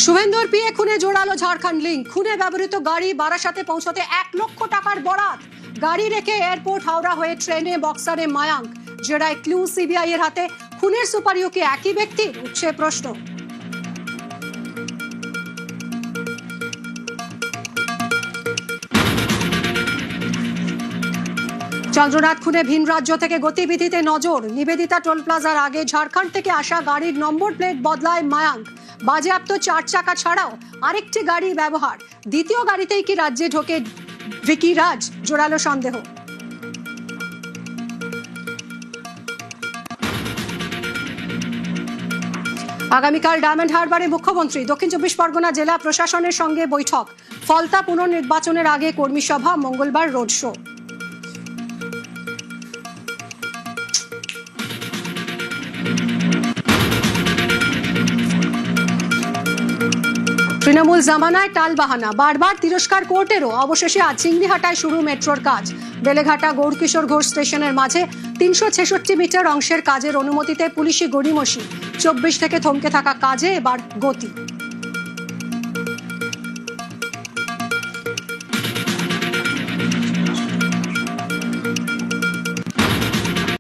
শুভেন্দুর পিএ খুনে জোরালো ঝাড়খণ্ড লিঙ্ক। খুনে ব্যবহৃত গাড়ি বারাসাতে পৌঁছতে 1 লক্ষ টাকার বরাত। গাড়ি রেখে এয়ারপোর্ট হাওড়া হয়ে ট্রেনে বক্সারে মায়াঙ্ক। জেরায় ক্লু সিবিআই এর হাতে। খুনের সুপারিও কি একই ব্যক্তি, উঠছে প্রশ্ন। চন্দ্রনাথ খুনে ভিন রাজ্য থেকে গতিবিধিতে নজর। নিবেদিতা টোল প্লাজার আগে ঝাড়খণ্ড থেকে আসা গাড়ির নম্বর প্লেট বদলায় মায়াঙ্ক। বাজেয়াপ্ত 4 চাকা ছাড়াও আরেকটি গাড়ি ব্যবহার। দ্বিতীয় গাড়িতেই কি রাজ্যে ঢোকে ভিকি রাজ, জোরালো সন্দেহ। আগামীকাল ডায়মন্ড হারবারে মুখ্যমন্ত্রী। দক্ষিণ 24 পরগনা জেলা প্রশাসনের সঙ্গে বৈঠক। ফলতা পুনর্নির্বাচনের আগে কর্মী সভা, মঙ্গলবার রোড শো। তৃণমূল জামানায় টালবাহানা, বারবার তিরস্কার কোর্টেরও। অবশেষে আজ চিংড়িহাটায় শুরু মেট্রোর কাজ। বেলেঘাটা গৌরকিশোর ঘোষ স্টেশনের মাঝে 366 মিটার অংশের কাজের অনুমতিতে পুলিশি গড়িমসি। 24 থেকে থমকে থাকা কাজে এবার গতি।